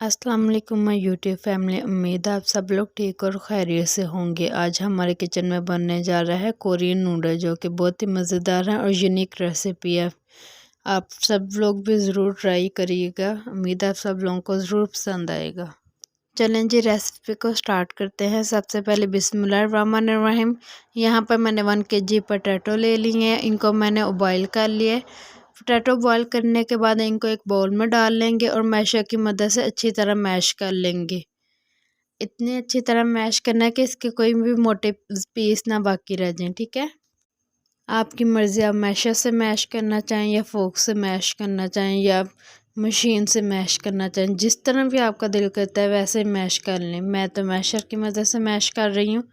अस्सलाम वालेकुम my YouTube family. उम्मीद है आप सब लोग ठीक और खैरियत से होंगे। आज हमारे किचन में बनने जा रहा है कोरियन नूडल, जो कि बहुत ही मज़ेदार है और यूनिक रेसिपी है। आप सब लोग भी ज़रूर ट्राई करिएगा। उम्मीद है आप सब लोगों को ज़रूर पसंद आएगा। चलें जी, रेसिपी को स्टार्ट करते हैं। सबसे पहले बिस्मिल्लाहिर्रहमानिर्रहीम। यहाँ पर मैंने 1 kg पोटैटो ले लिए हैं। इनको मैंने बॉयल कर लिया। पोटैटो बॉयल करने के बाद इनको एक बाउल में डाल लेंगे और मैशर की मदद से अच्छी तरह मैश कर लेंगे। इतनी अच्छी तरह मैश करना है कि इसके कोई भी मोटे पीस ना बाकी रह जाएं। ठीक है, आपकी मर्ज़ी, आप मैशर से मैश करना चाहें या फोक से मैश करना चाहें या मशीन से मैश करना चाहें, जिस तरह भी आपका दिल करता है वैसे मैश कर लें। मैं तो मैशर की मदद से मैश कर रही हूँ।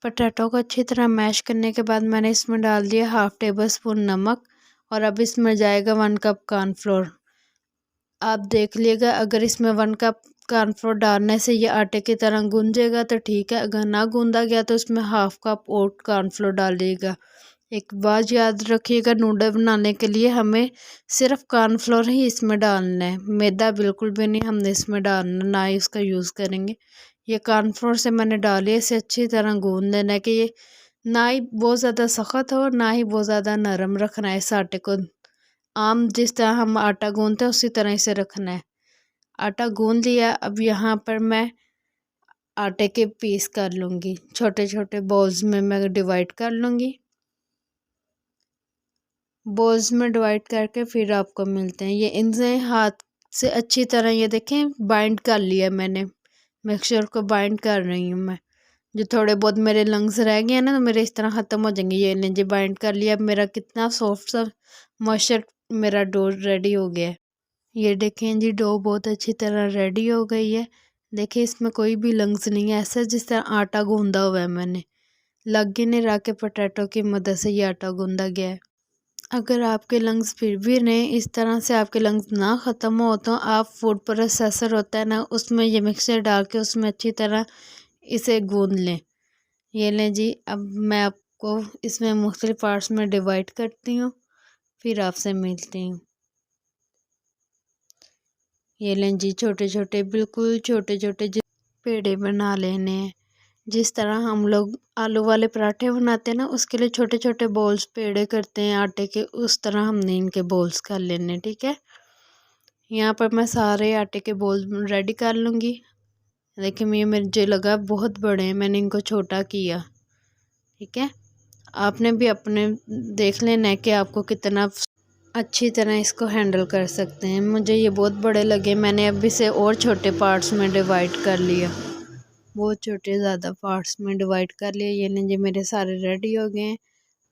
पोटैटो को अच्छी तरह मैश करने के बाद मैंने इसमें डाल दिया 1/2 टेबल स्पून नमक और अब इसमें जाएगा 1 कप कॉर्नफ्लोर। आप देख लीजिएगा, अगर इसमें 1 कप कॉर्नफ्लोर डालने से ये आटे की तरह गूंजेगा तो ठीक है, अगर ना गूंदा गया तो इसमें 1/2 कप और कॉर्नफ्लोर डाल दीजिएगा। एक बात याद रखिएगा, नूडल बनाने के लिए हमें सिर्फ कॉर्नफ्लोर ही इसमें डालना है, मैदा बिल्कुल भी नहीं हमने इसमें डालना, ना ही उसका यूज़ करेंगे। ये कॉर्नफ्लोर से मैंने डाली, इसे अच्छी तरह गूंद देना है कि ये ना ही बहुत ज़्यादा सख्त हो ना ही बहुत ज़्यादा नरम रखना है। इस आटे को आम जिस तरह हम आटा गूंदते हैं उसी तरह इसे रखना है। आटा गूंद लिया। अब यहाँ पर मैं आटे के पीस कर लूँगी, छोटे छोटे बॉल्स में मैं डिवाइड कर लूँगी। बॉल्स में डिवाइड करके फिर आपको मिलते हैं। ये इनसे हाथ से अच्छी तरह ये देखें बाइंड कर लिया मैंने, मिक्सचर को बाइंड कर रही हूँ मैं। जो थोड़े बहुत मेरे लंग्स रह गए हैं ना, तो मेरे इस तरह ख़त्म हो जाएंगे। ये लीजिए बाइंड कर लिया। अब मेरा कितना सॉफ्ट सा मॉइस्चर मेरा डो रेडी हो गया है। ये देखें जी, डो बहुत अच्छी तरह रेडी हो गई है। देखिए इसमें कोई भी लंग्स नहीं है, ऐसा जिस तरह आटा गूंदा हुआ है मैंने, लग ही नहीं रहा के पोटैटो की मदद से ये आटा गूंदा गया है। अगर आपके लंग्स फिर भी नहीं, इस तरह से आपके लंग्स ना ख़त्म हो, तो आप फूड प्रोसेसर होता है ना, उसमें ये मिक्सचर डाल के उसमें अच्छी तरह इसे गूंद लें। ये लें जी। अब मैं आपको इसमें मुख्तलिफ पार्ट्स में डिवाइड करती हूँ, फिर आपसे मिलती हूँ। ये लें जी, छोटे छोटे, बिल्कुल छोटे छोटे पेड़े बना लेने हैं। जिस तरह हम लोग आलू वाले पराठे बनाते हैं ना, उसके लिए छोटे छोटे बॉल्स पेड़े करते हैं आटे के, उस तरह हमने इनके बॉल्स कर लेने। ठीक है, यहाँ पर मैं सारे आटे के बॉल्स रेडी कर लूँगी। देखिए ये मुझे लगा बहुत बड़े हैं, मैंने इनको छोटा किया। ठीक है, आपने भी अपने देख लेना है कि आपको कितना अच्छी तरह इसको हैंडल कर सकते हैं। मुझे ये बहुत बड़े लगे, मैंने अब इसे और छोटे पार्ट्स में डिवाइड कर लिया, बहुत छोटे ज़्यादा पार्ट्स में डिवाइड कर लिया। ये लीजिए मेरे सारे रेडी हो गए हैं।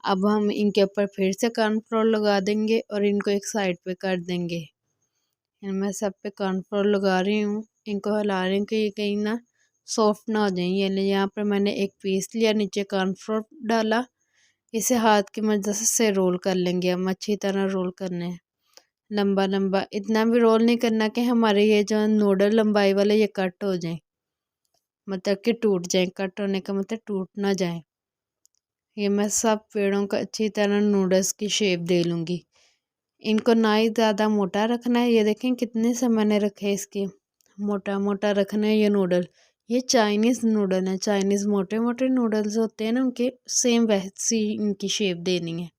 अब हम इनके ऊपर फिर से कॉर्नफ्लोर लगा देंगे और इनको एक साइड पे कर देंगे। मैं सब पे कॉर्नफ्लोर लगा रही हूँ, इनको हिला रही हूँ कि ये कहीं ना सॉफ्ट ना हो जाए। ये लीजिए यहाँ पर मैंने एक पीस लिया, नीचे कॉर्नफ्लोर डाला, इसे हाथ की मदद से रोल कर लेंगे। हम अच्छी तरह रोल करने हैं, लंबा लंबा, इतना भी रोल नहीं करना कि हमारे ये जो नूडल लंबाई वाले ये कट हो जाए, मतलब कि टूट जाए। कट होने का मतलब टूट ना जाए। ये मैं सब पेड़ों का अच्छी तरह नूडल्स की शेप दे लूँगी। इनको ना ही ज़्यादा मोटा रखना है। ये देखें कितने से मैंने रखे इसके, मोटा मोटा रखना है ये नूडल। ये चाइनीज़ नूडल है, चाइनीज़ मोटे मोटे नूडल्स होते हैं ना, उनके सेम वैसी इनकी शेप देनी है।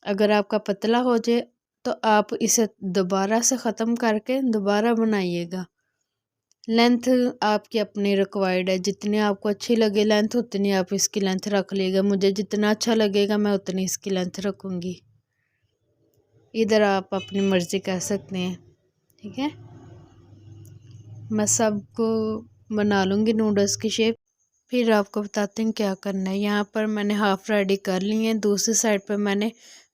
अगर आपका पतला हो जाए तो आप इसे दोबारा से ख़त्म करके दोबारा बनाइएगा। लेंथ आपकी अपनी रिक्वायर्ड है, जितनी आपको अच्छी लगे लेंथ उतनी आप इसकी लेंथ रख लीजिएगा। मुझे जितना अच्छा लगेगा मैं उतनी इसकी लेंथ रखूँगी। इधर आप अपनी मर्ज़ी कर सकते हैं। ठीक है, मैं सबको बना लूँगी नूडल्स की शेप, फिर आपको बताते हैं क्या करना है। यहाँ पर मैंने हाफ़ रेडी कर ली है। दूसरी साइड पर मैंने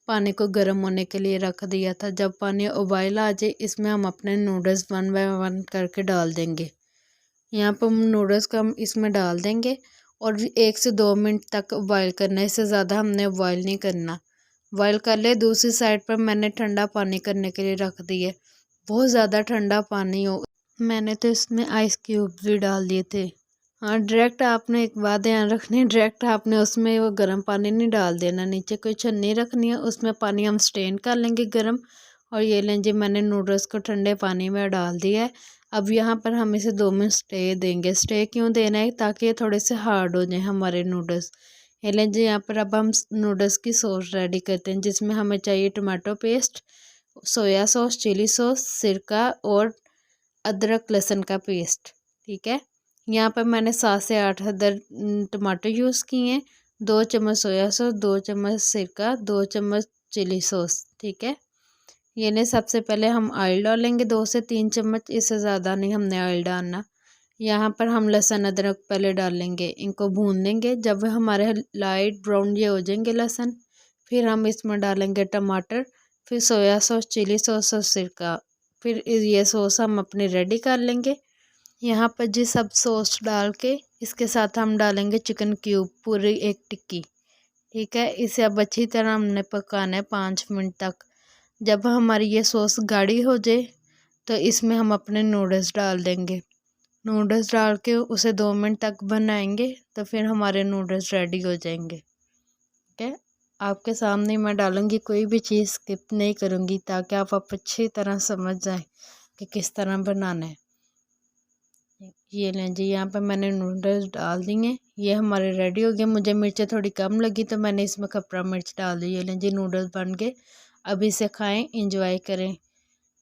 पानी को गर्म होने के लिए रख दिया था। जब पानी उबाल आ जाए, इसमें हम अपने नूडल्स 1 बाय 1 करके डाल देंगे। यहाँ पर हम नूडल्स का हम इसमें डाल देंगे और 1 से 2 मिनट तक बॉयल करना है, इससे ज़्यादा हमने बॉयल नहीं करना। बॉयल कर ले। दूसरी साइड पर मैंने ठंडा पानी करने के लिए रख दिए, बहुत ज़्यादा ठंडा पानी हो। मैंने तो इसमें आइस क्यूब भी डाल दिए थे। हाँ, डायरेक्ट आपने एक बात ध्यान रखनी है, डायरेक्ट आपने उसमें वो गर्म पानी नहीं डाल देना। नीचे कोई छन्नी रखनी है, उसमें पानी हम स्ट्रेन कर लेंगे गर्म, और ये लें जी मैंने नूडल्स को ठंडे पानी में डाल दिया है। अब यहाँ पर हम इसे 2 मिनट स्टे देंगे। स्टे क्यों देना है? ताकि ये थोड़े से हार्ड हो जाए हमारे नूडल्स। ये लें जी यहाँ पर अब हम नूडल्स की सॉस रेडी करते हैं, जिसमें हमें चाहिए tomato paste, soya sauce, chilli sauce, सिरका और अदरक लहसुन का पेस्ट। ठीक है, यहाँ पर मैंने 7 से 8 अदर टमाटर यूज़ किए हैं, 2 चम्मच सोया सॉस, 2 चम्मच सिरका, 2 चम्मच चिली सॉस। ठीक है, ये नहीं, सबसे पहले हम ऑयल डालेंगे 2 से 3 चम्मच, इससे ज़्यादा नहीं हमने ऑयल डालना। यहाँ पर हम लहसुन अदरक पहले डालेंगे, इनको भून लेंगे। जब हमारे लाइट ब्राउन ये हो जाएंगे लहसुन, फिर हम इसमें डालेंगे टमाटर, फिर सोया सॉस, चिली सॉस और सिरका। फिर ये सॉस हम अपनी रेडी कर लेंगे। यहाँ पर जी सब सॉस डाल के इसके साथ हम डालेंगे चिकन क्यूब, पूरी 1 टिक्की। ठीक है, इसे अब अच्छी तरह हमने पकाना है 5 मिनट तक। जब हमारी ये सॉस गाढ़ी हो जाए तो इसमें हम अपने नूडल्स डाल देंगे। नूडल्स डाल के उसे 2 मिनट तक बनाएंगे तो फिर हमारे नूडल्स रेडी हो जाएंगे। ठीक है, आपके सामने मैं डालूंगी, कोई भी चीज़ स्किप नहीं करूँगी, ताकि आप अच्छी तरह समझ जाएं कि किस तरह बनाना है। ये लें जी, यहाँ पर मैंने नूडल्स डाल दिए, ये हमारे रेडी हो गए। मुझे मिर्चें थोड़ी कम लगी तो मैंने इसमें खपरा मिर्च डाल दी। ये लें जी, नूडल्स बन गए। अब इसे खाएं, इंजॉय करें।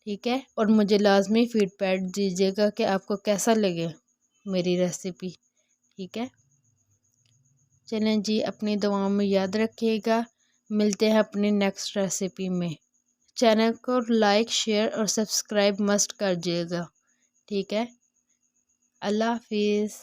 ठीक है, और मुझे लाजमी फीडबैक दीजिएगा कि आपको कैसा लगे मेरी रेसिपी। ठीक है, चलें जी, अपनी दुआओं में याद रखिएगा। मिलते हैं अपनी नेक्स्ट रेसिपी में। चैनल को लाइक, शेयर और सब्सक्राइब मस्ट करिएगा। ठीक है, अल्लाह हाफिज़।